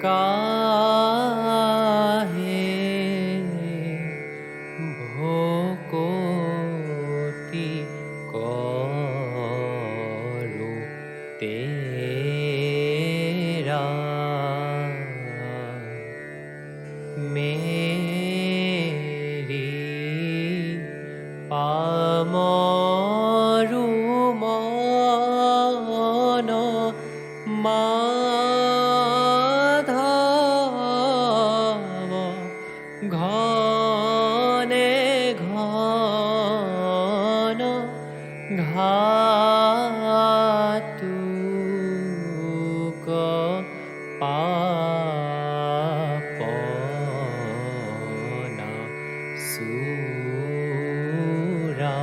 কাহে ভকতি কৰো তেৰা মেৰি পামৰু মন মাধৱ ঘনে ঘন ঘাতুক পাপনা সুৰা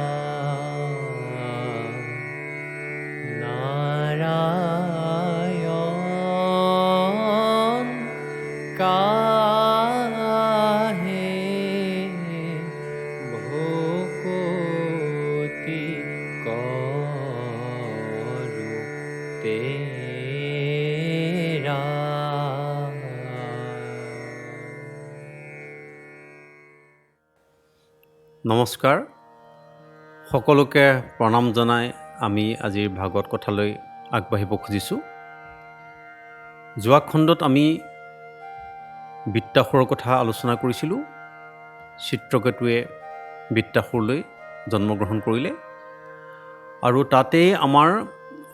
নাৰায়ণ কাহে ভকতি কৰো তেৰা। নমস্কাৰ, সকলোকে প্ৰণাম জনাই আমি আজিৰ ভাগৱত কথালৈ আগবাঢ়িব খুজিছোঁ। যোৱা খণ্ডত আমি বৃত্তাসুৰৰ কথা আলোচনা কৰিছিলোঁ। চিত্ৰকেতুৱে বৃত্তাসুৰলৈ জন্মগ্ৰহণ কৰিলে আৰু তাতেই আমাৰ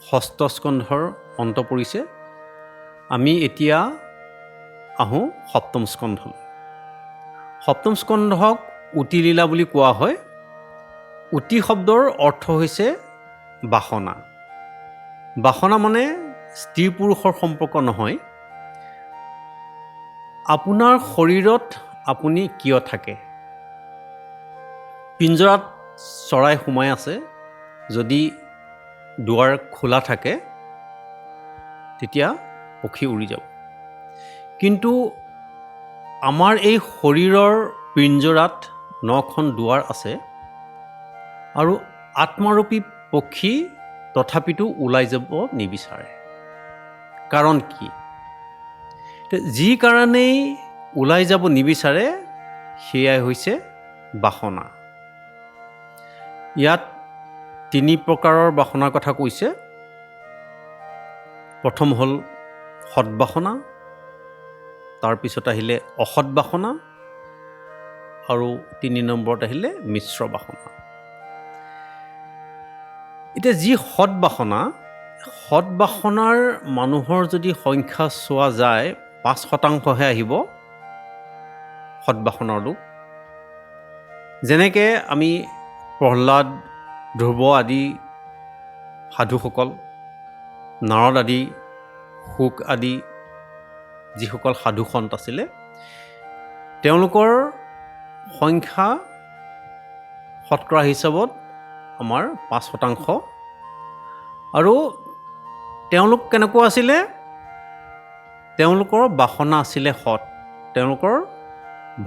ষষ্ঠ স্কন্ধৰ অন্ত পৰিছে। আমি এতিয়া আহোঁ সপ্তম স্কন্ধলৈ। সপ্তম স্কন্ধক উতিলীলা বুলি কোৱা হয়। উতি শব্দৰ অৰ্থ হৈছে বাসনা। বাসনা মানে স্ত্ৰী পুৰুষৰ সম্পৰ্ক নহয়। আপোনাৰ শৰীৰত আপুনি কিয় থাকে? পিঞ্জৰাত চৰাই সোমাই আছে, যদি দুৱাৰ খোলা থাকে তেতিয়া পক্ষী উৰি যাব। কিন্তু আমাৰ এই শৰীৰৰ পিঞ্জৰাত 9খন দুৱাৰ আছে আৰু আত্মাৰূপী পক্ষী তথাপিতো ওলাই যাব নিবিচাৰে। কাৰণ কি? যি কাৰণেই ওলাই যাব নিবিচাৰে সেয়াই হৈছে বাসনা। ইয়াত 3 প্ৰকাৰৰ বাসনাৰ কথা কৈছে। প্ৰথম হ'ল সৎবাসনা, তাৰপিছত আহিলে অসৎ বাসনা আৰু 3 নম্বৰত আহিলে মিশ্ৰ বাসনা। এতিয়া যি সৎবাসনা, সৎবাসনাৰ মানুহৰ যদি সংখ্যা চোৱা যায় 5% আহিব সৎবাসনাৰ লোক। যেনেকৈ আমি প্ৰহ্লাদ, ধ্ৰুৱ আদি সাধুসকল, নাৰদ আদি, শুক আদি যিসকল সাধু সন্ত আছিলে, তেওঁলোকৰ সংখ্যা শতকৰা হিচাপত আমাৰ 5%। আৰু তেওঁলোক কেনেকুৱা আছিলে? তেওঁলোকৰ বাসনা আছিলে সৎ। তেওঁলোকৰ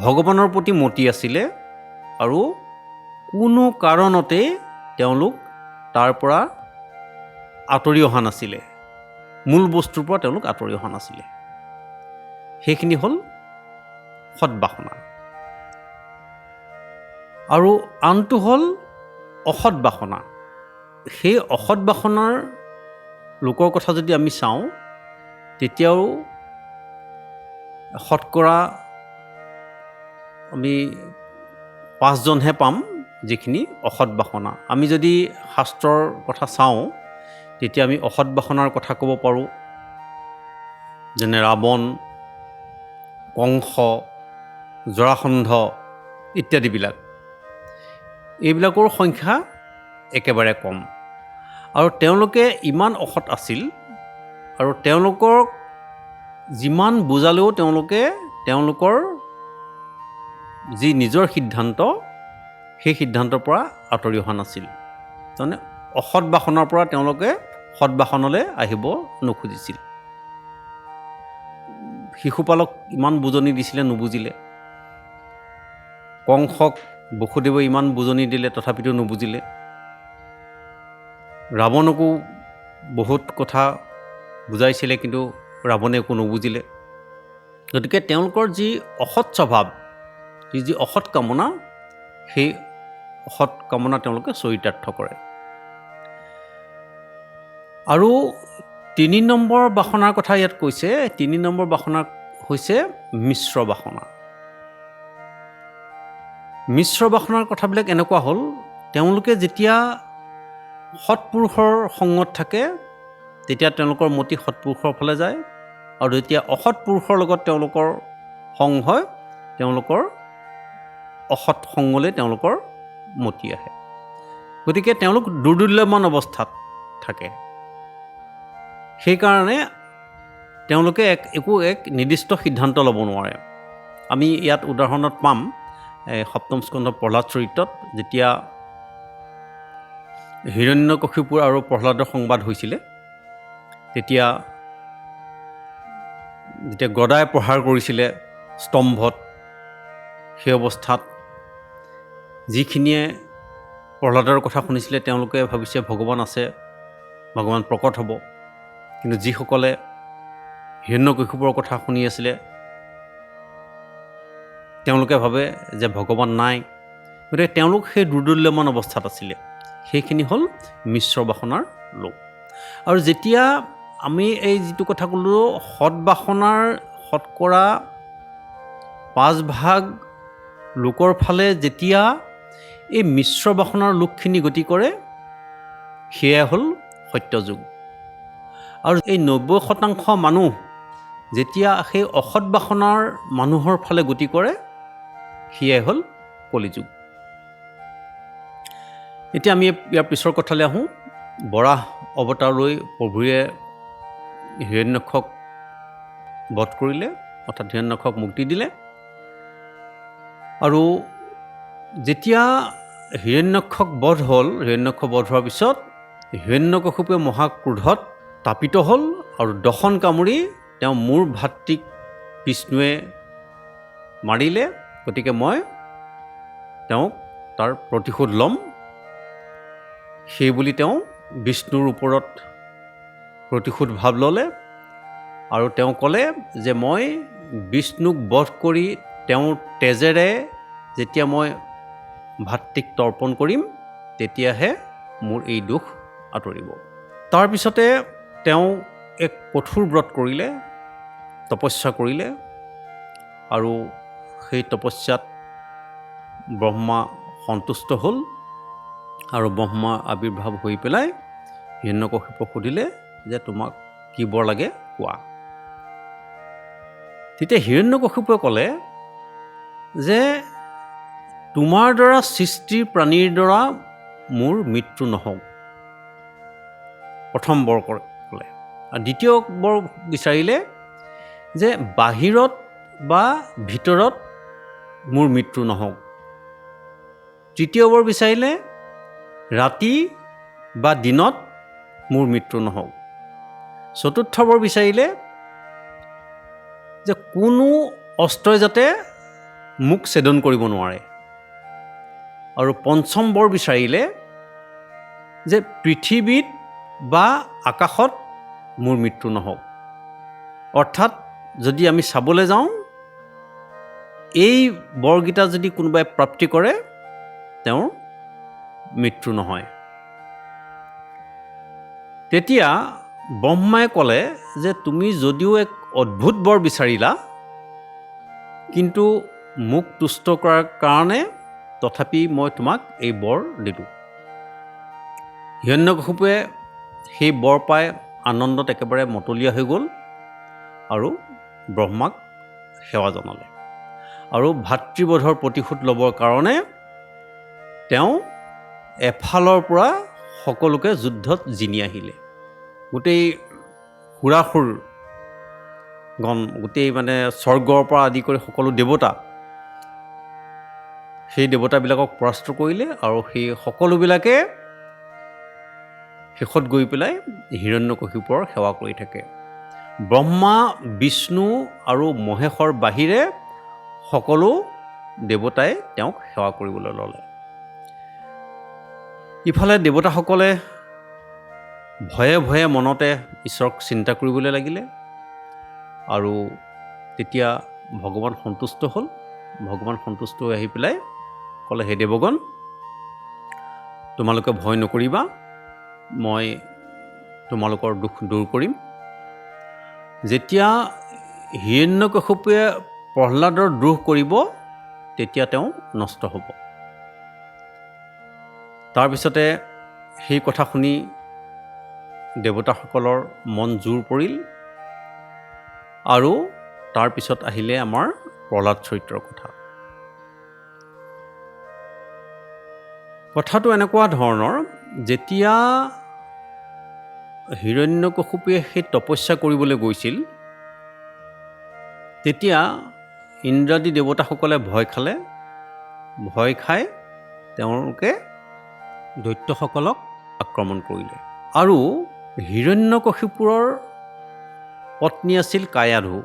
ভগৱানৰ প্ৰতি মতি আছিলে আৰু কোনো কাৰণতে তেওঁলোক তাৰ পৰা আঁতৰি অহা নাছিলে। মূল বস্তুৰ পৰা তেওঁলোক আঁতৰি অহা নাছিলে। সেইখিনি হ'ল সৎবাসনা। আৰু আনটো হ'ল অসৎ বাসনা। সেই অসৎ বাসনাৰ লোকৰ কথা যদি আমি চাওঁ, তেতিয়াও শতকৰা আমি 5জনহে পাম যিখিনি অসৎ বাসনা। আমি যদি শাস্ত্ৰৰ কথা চাওঁ তেতিয়া আমি অসৎ বাসনাৰ কথা ক'ব পাৰোঁ, যেনে ৰাৱণ, কংস, জৰাসন্ধ ইত্যাদিবিলাক। এইবিলাকৰ সংখ্যা একেবাৰে কম। আৰু তেওঁলোকে ইমান অসৎ আছিল আৰু তেওঁলোকক যিমান বুজালেও তেওঁলোকৰ যি নিজৰ সিদ্ধান্ত, সেই সিদ্ধান্তৰ পৰা আঁতৰি অহা নাছিল। তাৰমানে অসৎ বাসনাৰ পৰা তেওঁলোকে সৎ বাসনলৈ আহিব নোখুজিছিল। শিশুপালক ইমান বুজনি দিছিলে, নুবুজিলে। কংসক বসুদেৱে ইমান বুজনি দিলে, তথাপিতো নুবুজিলে। ৰাৱণকো বহুত কথা বুজাইছিলে, কিন্তু ৰাৱণে একো নুবুজিলে। গতিকে তেওঁলোকৰ যি অসৎ স্বভাৱ, যি অসৎ কামনা, সেই অসৎ কামনা তেওঁলোকে চৰিতাৰ্থ কৰে। আৰু 3 নম্বৰ বাসনাৰ কথা ইয়াত কৈছে। 3 নম্বৰ বাসনা হৈছে মিশ্ৰ বাসনা। মিশ্ৰ বাসনাৰ কথাবিলাক এনেকুৱা হ'ল, তেওঁলোকে যেতিয়া সৎপুৰুষৰ সংগত থাকে তেতিয়া তেওঁলোকৰ মতি সৎপুৰুষৰ ফালে যায়, আৰু যেতিয়া অসৎ পুৰুষৰ লগত তেওঁলোকৰ সংগ হয় তেওঁলোকৰ অসৎ সংগলৈ তেওঁলোকৰ মতি আহে। গতিকে তেওঁলোক দুৰ্দুল্যমান অৱস্থাত থাকে। সেইকাৰণে তেওঁলোকে এক নিৰ্দিষ্ট সিদ্ধান্ত ল'ব নোৱাৰে। আমি ইয়াত উদাহৰণত পাম সপ্তম স্কন্ধ প্ৰহ্লাদ চৰিত্ৰত, যেতিয়া হিৰণ্যকশিপুৰ আৰু প্ৰহ্লাদৰ সংবাদ হৈছিলে, তেতিয়া গদাই প্ৰহাৰ কৰিছিলে স্তম্ভত, সেই অৱস্থাত যিখিনিয়ে প্ৰহ্লাদৰ কথা শুনিছিলে তেওঁলোকে ভাবিছে ভগৱান আছে, ভগৱান প্ৰকট হ'ব। কিন্তু যিসকলে হিৰণ্যকশিপুৰৰ কথা শুনি আছিলে তেওঁলোকে ভাবে যে ভগৱান নাই। গতিকে তেওঁলোক সেই দুৰ্দুল্যমান অৱস্থাত আছিলে। সেইখিনি হ'ল মিশ্ৰ বাসনাৰ লোক। আৰু যেতিয়া আমি এই যিটো কথা ক'লোঁ, সৎ বাসনাৰ শতকৰা 5% লোকৰ ফালে যেতিয়া এই মিশ্ৰ বাসনাৰ লোকখিনি গতি কৰে, সেয়াই হ'ল সত্যযুগ। আৰু এই 90% মানুহ যেতিয়া সেই অসৎ বাসনাৰ মানুহৰ ফালে গতি কৰে, সেয়াই হ'ল কলিযুগ। এতিয়া আমি ইয়াৰ পিছৰ কথালৈ আহোঁ। বৰাহ অৱতাৰলৈ প্ৰভুৱে হিৰণ্যক্ষক বধ কৰিলে, অৰ্থাৎ হিৰণ্যক্ষক মুক্তি দিলে। আৰু যেতিয়া হিৰণ্যক্ষক বধ হ'ল, হিৰণ্যক্ষ বধ হোৱাৰ পিছত হিৰণ্যকশিপুৱে মহাক্ৰোধত তাপিত হ'ল আৰু দশন কামুৰি তেওঁ মোৰ ভাতৃক বিষ্ণুৱে মাৰিলে, গতিকে মই তেওঁক তাৰ প্ৰতিশোধ ল'ম, সেইবুলি তেওঁ বিষ্ণুৰ ওপৰত প্ৰতিশোধ ভাৱ ল'লে। আৰু তেওঁ ক'লে যে মই বিষ্ণুক বধ কৰি তেওঁৰ তেজেৰে যেতিয়া মই ভাতৃক তৰ্পণ কৰিম, তেতিয়াহে মোৰ এই দুখ আঁতৰিব। তাৰপিছতে তেওঁ এক কঠোৰ ব্ৰত কৰিলে, তপস্যা কৰিলে, আৰু সেই তপস্যাত ব্ৰহ্মা সন্তুষ্ট হ'ল। আৰু ব্ৰহ্মা আৱিৰ্ভাৱ হৈ পেলাই হিৰণ্যকশিপুক সুধিলে যে তোমাক কি বৰ লাগে কোৱা। তেতিয়া হিৰণ্যকশিপুৱে ক'লে যে তোমাৰ দ্বাৰা সৃষ্টিৰ প্ৰাণীৰ দ্বাৰা মোৰ মৃত্যু নহওক, প্ৰথম বৰ ক'লে। আৰু দ্বিতীয় বৰ বিচাৰিলে যে বাহিৰত বা ভিতৰত মোৰ মৃত্যু নহওক। তৃতীয় বৰ বিচাৰিলে ৰাতি বা দিনত মোৰ মৃত্যু নহওক। চতুৰ্থ বৰ বিচাৰিলে যে কোনো অস্ত্ৰই যাতে মোক ছেদন কৰিব নোৱাৰে। আৰু পঞ্চম বৰ বিচাৰিলে যে পৃথিৱীত বা আকাশত মোৰ মৃত্যু নহওক। অৰ্থাৎ যদি আমি চাবলৈ যাওঁ, এই বৰকেইটা যদি কোনোবাই প্ৰাপ্তি কৰে তেওঁৰ মৃত্যু নহয়। তেতিয়া ব্ৰহ্মাই ক'লে যে তুমি যদিও এক অদ্ভুত বৰ বিচাৰিলা, কিন্তু মোক তুষ্ট কৰাৰ কাৰণে তথাপি মই তোমাক এই বৰ দিলোঁ। হিৰণ্যকশিপুৱে সেই বৰ পাই আনন্দত একেবাৰে মতলীয়া হৈ গ'ল আৰু ব্ৰহ্মাক সেৱা জনালে। আৰু ভাতৃবধৰ প্ৰতিশোধ ল'বৰ কাৰণে তেওঁ এফালৰ পৰা সকলোকে যুদ্ধত জিনি আহিলে। গোটেই সুৰাসুৰগণ, গোটেই মানে স্বৰ্গৰ পৰা আদি কৰি সকলো দেৱতা, সেই দেৱতাবিলাকক পৰাস্ত কৰিলে। আৰু সেই সকলোবিলাকে শেষত গৈ পেলাই হিৰণ্যকশিপুৰ সেৱা কৰি থাকে। ব্ৰহ্মা, বিষ্ণু আৰু মহেশৰ বাহিৰে সকলো দেৱতাই তেওঁক সেৱা কৰিবলৈ ল'লে। ইফালে দেৱতাসকলে ভয়ে ভয়ে মনতে ঈশ্বৰক চিন্তা কৰিবলৈ লাগিলে। আৰু তেতিয়া ভগৱান সন্তুষ্ট হ'ল। ভগৱান সন্তুষ্ট হৈ আহি পেলাই ক'লে, হে দেৱগণ, তোমালোকে ভয় নকৰিবা, মই তোমালোকৰ দুখ দূৰ কৰিম। যেতিয়া হিৰণ্যকশিপুৱে প্ৰহ্লাদৰ দ্ৰোহ কৰিব তেতিয়া তেওঁ নষ্ট হ'ব। তাৰপিছতে সেই কথা শুনি দেৱতাসকলৰ মন জোৰ পৰিল। আৰু তাৰপিছত আহিলে আমাৰ প্ৰহ্লাদ চৰিত্ৰৰ কথা। কথাটো এনেকুৱা ধৰণৰ, যেতিয়া হিৰণ্যকশিপুৱে সেই তপস্যা কৰিবলৈ গৈছিল তেতিয়া ইন্দ্ৰাদি দেৱতাসকলে ভয় খালে। ভয় খাই তেওঁলোকে দৈত্যসকলক আক্ৰমণ কৰিলে। আৰু হিৰণ্যকশিপুৰৰ পত্নী আছিল কায়াধু।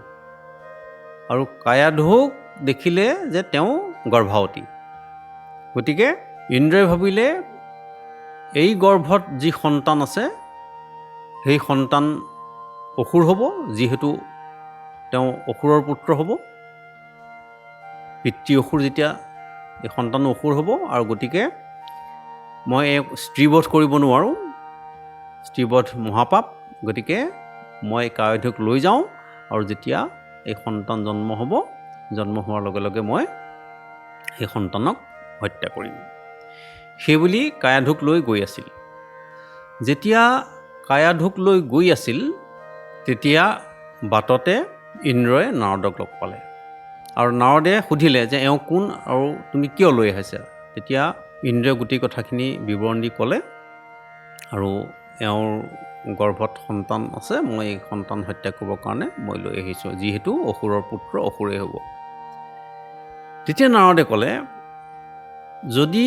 আৰু কায়াধুক দেখিলে যে তেওঁ গৰ্ভৱতী। গতিকে ইন্দ্ৰই ভাবিলে এই গৰ্ভত যি সন্তান আছে সেই সন্তান অসুৰ হ'ব, যিহেতু তেওঁ অসুৰৰ পুত্ৰ হ'ব। পিতৃ অসুৰ যেতিয়া এই সন্তানো অসুৰ হ'ব, আৰু গতিকে মই এক স্ত্ৰীবধ কৰিব নোৱাৰোঁ, স্ত্ৰীবধ মহাপাপ। গতিকে মই কায়াধুক লৈ যাওঁ, আৰু যেতিয়া এই সন্তান জন্ম হ'ব, জন্ম হোৱাৰ লগে লগে মই সেই সন্তানক হত্যা কৰিম। সেইবুলি কায়াধুক লৈ গৈ আছিল। যেতিয়া কায়াধুক লৈ গৈ আছিল তেতিয়া বাটতে ইন্দ্ৰই নাৰদক লগ পালে। আৰু নাৰদে সুধিলে যে এওঁ কোন আৰু তুমি কিয় লৈ আহিছা? তেতিয়া ইন্দ্ৰই গোটেই কথাখিনি বিৱৰণ দি ক'লে, আৰু এওঁৰ গৰ্ভত সন্তান আছে, মই এই সন্তান হত্যা কৰিবৰ কাৰণে মই লৈ আহিছোঁ, যিহেতু অসুৰৰ পুত্ৰ অসুৰেই হ'ব। তেতিয়া নাৰদে ক'লে, যদি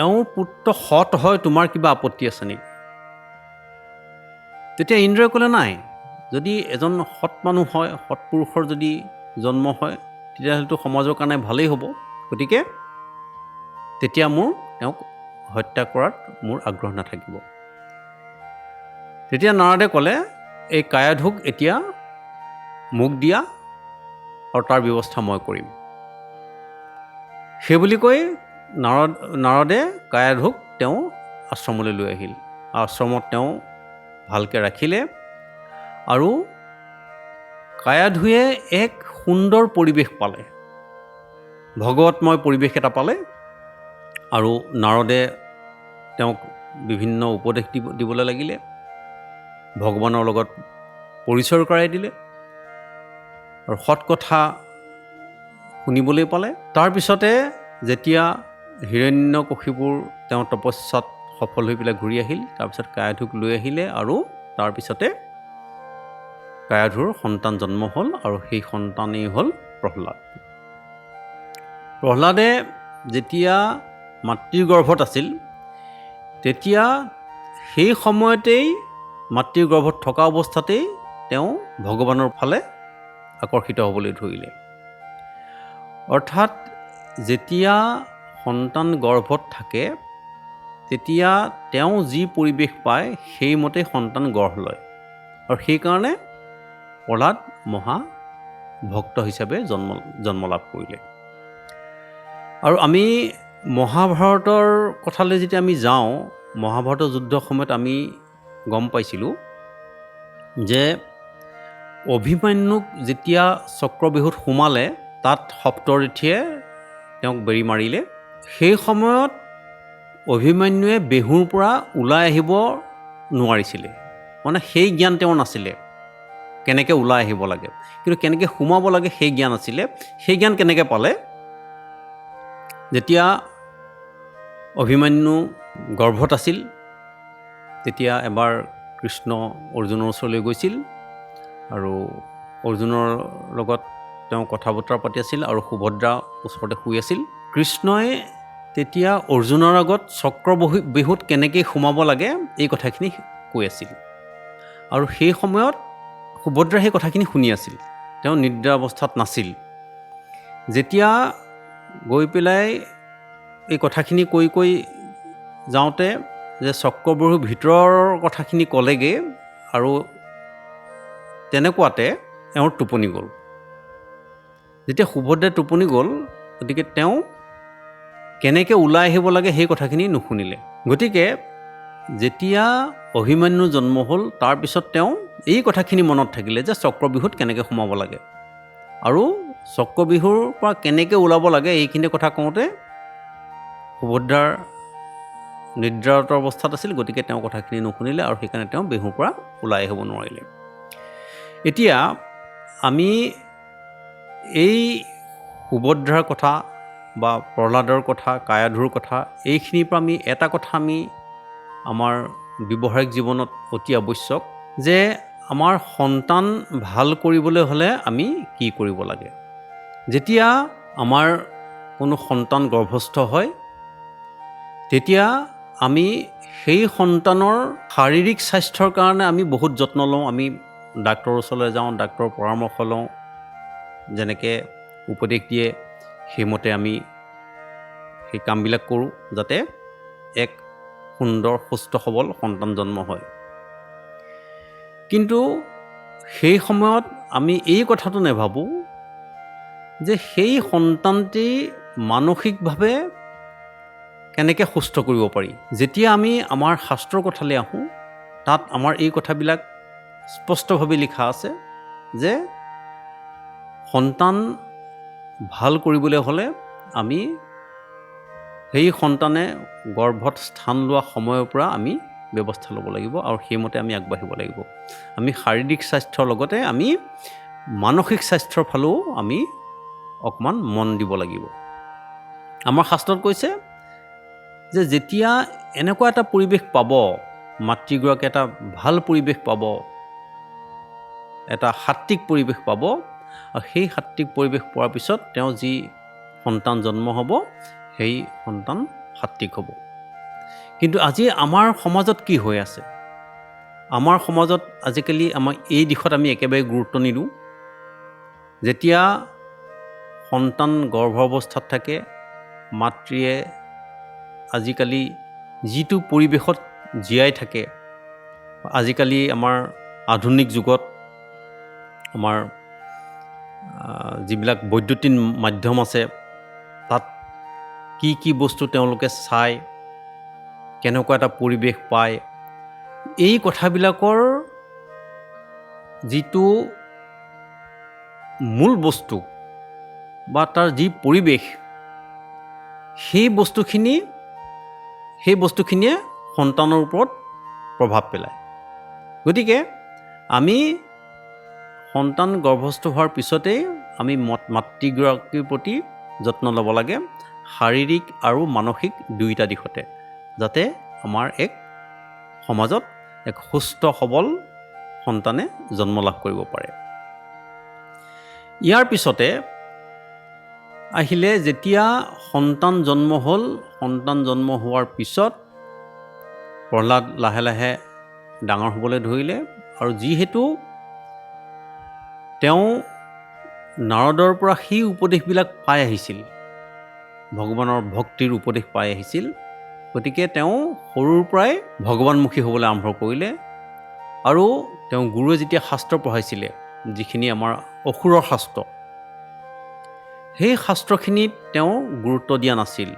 এওঁৰ পুত্ৰ সৎ হয় তোমাৰ কিবা আপত্তি আছে নেকি? তেতিয়া ইন্দ্ৰই ক'লে, নাই, যদি এজন সৎ মানুহ হয়, সৎপুৰুষৰ যদি জন্ম হয় তেতিয়াহ'লেতো সমাজৰ কাৰণে ভালেই হ'ব। গতিকে তেতিয়া মোৰ তেওঁক হত্যা কৰাত মোৰ আগ্ৰহ নাথাকিব। তেতিয়া নাৰদে ক'লে, এই কায়াধুক এতিয়া মোক দিয়া, আৰু তাৰ ব্যৱস্থা মই কৰিম। সেইবুলি কৈ নাৰদে কায়াধুক তেওঁ আশ্ৰমলৈ লৈ আহিল। আশ্ৰমত তেওঁ ভালকৈ ৰাখিলে। আৰু কায়াধুৱে এক সুন্দৰ পৰিৱেশ পালে, ভগৱতময় পৰিৱেশ এটা পালে। আৰু নাৰদে তেওঁক বিভিন্ন উপদেশ দিবলৈ লাগিলে, ভগৱানৰ লগত পৰিচয় কৰাই দিলে, আৰু সৎ কথা শুনিবলৈ পালে। তাৰপিছতে যেতিয়া হিৰণ্যকশিপুৰ তেওঁ তপস্যাত সফল হৈ পেলাই ঘূৰি আহিল, তাৰপিছত কায়াধুক লৈ আহিলে, আৰু তাৰপিছতে কায়াধুৰ সন্তান জন্ম হ'ল, আৰু সেই সন্তানেই হ'ল প্ৰহ্লাদ। প্ৰহ্লাদে যেতিয়া মাতৃৰ গৰ্ভত আছিল তেতিয়া সেই সময়তেই মাতৃৰ গৰ্ভত থকা অৱস্থাতেই তেওঁ ভগৱানৰ ফালে আকৰ্ষিত হ'বলৈ ধৰিলে। অৰ্থাৎ যেতিয়া সন্তান গৰ্ভত থাকে তেতিয়া তেওঁ যি পৰিৱেশ পায় সেইমতে সন্তান গঢ় লয়। আৰু সেইকাৰণে প্ৰহ্লাদ মহা ভক্ত হিচাপে জন্ম লাভ কৰিলে। আৰু আমি মহাভাৰতৰ কথালৈ যেতিয়া আমি যাওঁ, মহাভাৰতৰ যুদ্ধৰ সময়ত আমি গম পাইছিলোঁ যে অভিমন্যুক যেতিয়া চক্ৰব্যূহত সোমালে, তাত সপ্তঋষিয়ে তেওঁক বেৰি মাৰিলে। সেই সময়ত অভিমন্যুৱে বেহুৰ পৰা ওলাই আহিব নোৱাৰিছিলে, মানে সেই জ্ঞান তেওঁৰ নাছিলে কেনেকৈ ওলাই আহিব লাগে, কিন্তু কেনেকৈ সোমাব লাগে সেই জ্ঞান আছিলে। সেই জ্ঞান কেনেকৈ পালে? যেতিয়া অভিমন্যু গৰ্ভত আছিল তেতিয়া এবাৰ কৃষ্ণ অৰ্জুনৰ ওচৰলৈ গৈছিল, আৰু অৰ্জুনৰ লগত তেওঁ কথা বতৰা পাতি আছিল, আৰু সুভদ্ৰা ওচৰতে শুই আছিল। কৃষ্ণই তেতিয়া অৰ্জুনৰ আগত চক্ৰব্যূহত কেনেকৈ সোমাব লাগে এই কথাখিনি কৈ আছিল। আৰু সেই সময়ত সুভদ্ৰা সেই কথাখিনি শুনি আছিল, তেওঁ নিদ্ৰা অৱস্থাত নাছিল। যেতিয়া গৈ পেলাই এই কথাখিনি কৈ যাওঁতে যে চক্ৰব্যূহৰ ভিতৰৰ কথাখিনি ক'লেগৈ, আৰু তেনেকুৱাতে এওঁৰ টোপনি গ'ল। যেতিয়া সুভদ্ৰাই টোপনি গ'ল, গতিকে তেওঁ কেনেকৈ ওলাই আহিব লাগে সেই কথাখিনি নুশুনিলে। গতিকে যেতিয়া অভিমন্যু জন্ম হ'ল, তাৰপিছত তেওঁ এই কথাখিনি মনত থাকিলে যে চক্ৰবিহুত কেনেকৈ সোমাব লাগে আৰু চক্ৰবিহুৰ পৰা কেনেকৈ ওলাব লাগে এইখিনি কথা কওঁতে সুভদ্ৰাৰ নিদ্ৰাৰত অৱস্থাত আছিল। গতিকে তেওঁ কথাখিনি নুশুনিলে আৰু সেইকাৰণে তেওঁ বিহুৰ পৰা ওলাই আহিব নোৱাৰিলে। এতিয়া আমি এই সুভদ্ৰাৰ কথা বা প্ৰহ্লাদৰ কথা, কায়াধুৰ কথা, এইখিনিৰ পৰা আমি এটা কথা আমি আমাৰ ব্যৱহাৰিক জীৱনত অতি আৱশ্যক, যে আমাৰ সন্তান ভাল কৰিবলৈ হ'লে আমি কি কৰিব লাগে। যেতিয়া আমাৰ কোনো সন্তান গৰ্ভস্থ হয়, তেতিয়া আমি সেই সন্তানৰ শাৰীৰিক স্বাস্থ্যৰ কাৰণে আমি বহুত যত্ন লওঁ। আমি ডাক্তৰৰ ওচৰলৈ যাওঁ, ডাক্তৰৰ পৰামৰ্শ লওঁ, যেনেকৈ উপদেশ দিয়ে সেইমতে আমি সেই কামবিলাক কৰোঁ, যাতে এক সুন্দৰ সুস্থ সবল সন্তান জন্ম হয়। কিন্তু সেই সময়ত আমি এই কথাটো নাভাবোঁ যে সেই সন্তানটি মানসিকভাৱে কেনেকৈ সুস্থ কৰিব পাৰি। যেতিয়া আমি আমাৰ শাস্ত্ৰৰ কথালৈ আহোঁ, তাত আমাৰ এই কথাবিলাক স্পষ্টভাৱে লিখা আছে যে সন্তান ভাল কৰিবলৈ হ'লে আমি সেই সন্তানে গৰ্ভত স্থান লোৱা সময়ৰ পৰা আমি ব্যৱস্থা ল'ব লাগিব আৰু সেইমতে আমি আগবাঢ়িব লাগিব। আমি শাৰীৰিক স্বাস্থ্যৰ লগতে আমি মানসিক স্বাস্থ্যৰ ফালেও আমি অকণমান মন দিব লাগিব। আমাৰ শাস্ত্ৰত কৈছে যে যেতিয়া এনেকুৱা এটা পৰিৱেশ পাব, মাতৃগৰাকী এটা ভাল পৰিৱেশ পাব, এটা সাত্বিক পৰিৱেশ পাব, আৰু সেই সাত্বিক পৰিৱেশ পোৱাৰ পিছত তেওঁ যি সন্তান জন্ম হ'ব, সেই সন্তান সাত্বিক হ'ব। কিন্তু আজি আমাৰ সমাজত কি হৈ আছে? আমাৰ সমাজত আজিকালি এই দিশত আমি একেবাৰে গুৰুত্ব নিদিওঁ। যেতিয়া সন্তান গৰ্ভাৱস্থাত থাকে, মাতৃয়ে আজিকালি যিটো পৰিৱেশত জীয়াই থাকে, আজিকালি আমাৰ আধুনিক যুগত আমাৰ যিবিলাক বৈদ্যুতিন মাধ্যম আছে, তাত কি কি বস্তু তেওঁলোকে চায়, কেনেকুৱা এটা পৰিৱেশ পায়, এই কথাবিলাকৰ যিটো মূল বস্তু বা তাৰ যি পৰিৱেশ, সেই বস্তুখিনিয়ে সন্তানৰ ওপৰত প্ৰভাৱ পেলায়। গতিকে আমি সন্তান গৰ্ভস্থ হোৱাৰ পিছতেই আমি মাতৃগৰাকীৰ প্ৰতি যত্ন ল'ব লাগে, শাৰীৰিক আৰু মানসিক দুয়োটা দিশতে, যাতে আমাৰ এক সমাজত এক সুস্থ সবল সন্তানে জন্ম লাভ কৰিব পাৰে। ইয়াৰ পিছতে আহিলে যেতিয়া সন্তান জন্ম হ'ল, সন্তান জন্ম হোৱাৰ পিছত প্ৰহ্লাদ লাহে লাহে ডাঙৰ হ'বলৈ ধৰিলে, আৰু যিহেতু তেওঁ নাৰদৰ পৰা সেই উপদেশবিলাক পাই আহিছিল, ভগৱানৰ ভক্তিৰ উপদেশ পাই আহিছিল, গতিকে তেওঁ সৰুৰ পৰাই ভগৱানমুখী হ'বলৈ আৰম্ভ কৰিলে। আৰু তেওঁ গুৰুৱে যেতিয়া শাস্ত্ৰ পঢ়াইছিলে, যিখিনি আমাৰ অসুৰৰ শাস্ত্ৰ, সেই শাস্ত্ৰখিনিত তেওঁ গুৰুত্ব দিয়া নাছিল,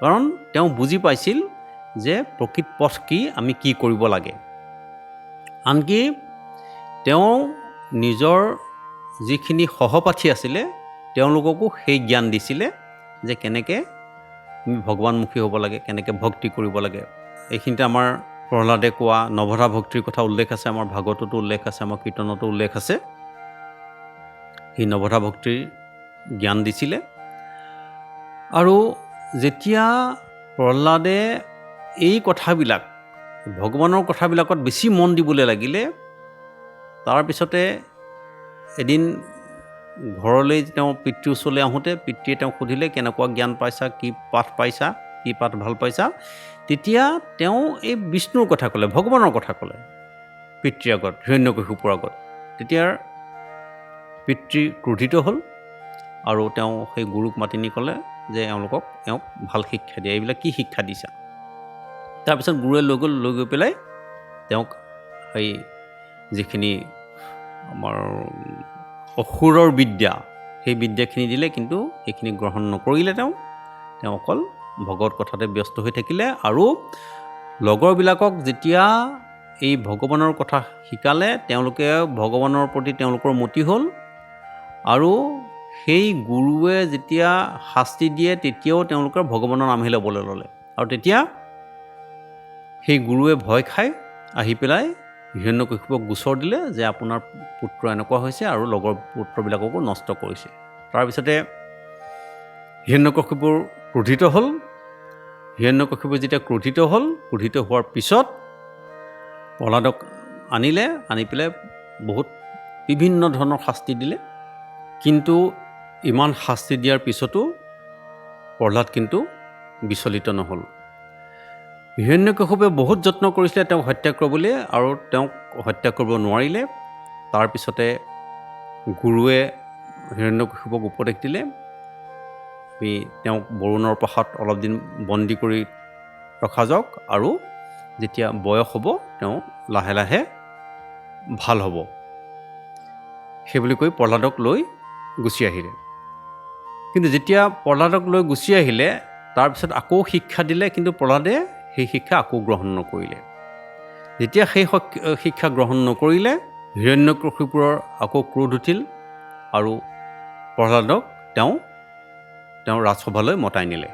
কাৰণ তেওঁ বুজি পাইছিল যে প্ৰকৃত পথ কি, আমি কি কৰিব লাগে। আনকি তেওঁ নিজৰ যিখিনি সহপাঠী আছিলে তেওঁলোককো সেই জ্ঞান দিছিলে যে কেনেকৈ আমি ভগৱানমুখী হ'ব লাগে, কেনেকৈ ভক্তি কৰিব লাগে। এইখিনিতে আমাৰ প্ৰহ্লাদে কোৱা নৱধা ভক্তিৰ কথা উল্লেখ আছে, আমাৰ ভাগৱততো উল্লেখ আছে, আমাৰ কীৰ্তনতো উল্লেখ আছে। সেই নৱধা ভক্তিৰ জ্ঞান দিছিলে। আৰু যেতিয়া প্ৰহ্লাদে এই কথাবিলাক, ভগৱানৰ কথাবিলাকত বেছি মন দিবলৈ লাগিলে, তাৰপিছতে এদিন ঘৰলৈ তেওঁ পিতৃৰ ওচৰলৈ আহোঁতে পিতৃয়ে তেওঁক সুধিলে, কেনেকুৱা জ্ঞান পাইছা, কি পাঠ পাইছা, কি পাঠ ভাল পাইছা। তেতিয়া তেওঁ এই বিষ্ণুৰ কথা ক'লে, ভগৱানৰ কথা ক'লে পিতৃৰ আগত, হিৰণ্যকশিপুৰ আগত। তেতিয়া পিতৃ ক্ৰোধিত হ'ল আৰু তেওঁ সেই গুৰুক মাতি নি ক'লে যে এওঁক ভাল শিক্ষা দিয়া, এইবিলাক কি শিক্ষা দিছা। তাৰপিছত গুৰুৱে লৈ গৈ পেলাই তেওঁক সেই যিখিনি আমাৰ অসুৰৰ বিদ্যা, সেই বিদ্যাখিনি দিলে, কিন্তু সেইখিনি গ্ৰহণ নকৰিলে। তেওঁ অকল ভগৱত কথাতে ব্যস্ত হৈ থাকিলে। আৰু লগৰবিলাকক যেতিয়া এই ভগৱানৰ কথা শিকালে, তেওঁলোকে ভগৱানৰ প্ৰতি তেওঁলোকৰ মতি হ'ল। আৰু সেই গুৰুৱে যেতিয়া শাস্তি দিয়ে, তেতিয়াও তেওঁলোকে ভগৱানৰ নামহে ল'বলৈ ল'লে। আৰু তেতিয়া সেই গুৰুৱে ভয় খাই আহি পেলাই হিৰণ্যকশিপুক গোচৰ দিলে যে আপোনাৰ পুত্ৰ এনেকুৱা হৈছে আৰু লগৰ পুত্ৰবিলাককো নষ্ট কৰিছে। তাৰপিছতে হিৰণ্যকশিপুৰ ক্ৰোধিত হ'ল। হিৰণ্যকশিপু যেতিয়া ক্ৰোধিত হোৱাৰ পিছত প্ৰহ্লাদক আনিলে, আনি পেলাই বহুত বিভিন্ন ধৰণৰ শাস্তি দিলে। কিন্তু ইমান শাস্তি দিয়াৰ পিছতো প্ৰহ্লাদ কিন্তু বিচলিত নহ'ল। হিৰণ্যকশিপুৱে বহুত যত্ন কৰিছিলে তেওঁক হত্যা কৰিবলৈ, আৰু তেওঁক হত্যা কৰিব নোৱাৰিলে। তাৰপিছতে গুৰুৱে হিৰণ্যকশিপুক উপদেশ দিলে, তেওঁক বৰুণৰ প্ৰাসাদ অলপ দিন বন্দী কৰি ৰখা যাওক, আৰু যেতিয়া বয়স হ'ব তেওঁ লাহে লাহে ভাল হ'ব। সেইবুলি কৈ প্ৰহ্লাদক লৈ গুচি আহিলে। কিন্তু যেতিয়া প্ৰহ্লাদক লৈ গুচি আহিলে, তাৰপিছত আকৌ শিক্ষা দিলে, কিন্তু প্ৰহ্লাদে সেই শিক্ষা আকৌ গ্ৰহণ নকৰিলে। যেতিয়া সেই শিক্ষা গ্ৰহণ নকৰিলে, হিৰণ্যকশিপুৰৰ আকৌ ক্ৰোধ উঠিল আৰু প্ৰহ্লাদক তেওঁ ৰাজসভালৈ মতাই নিলে।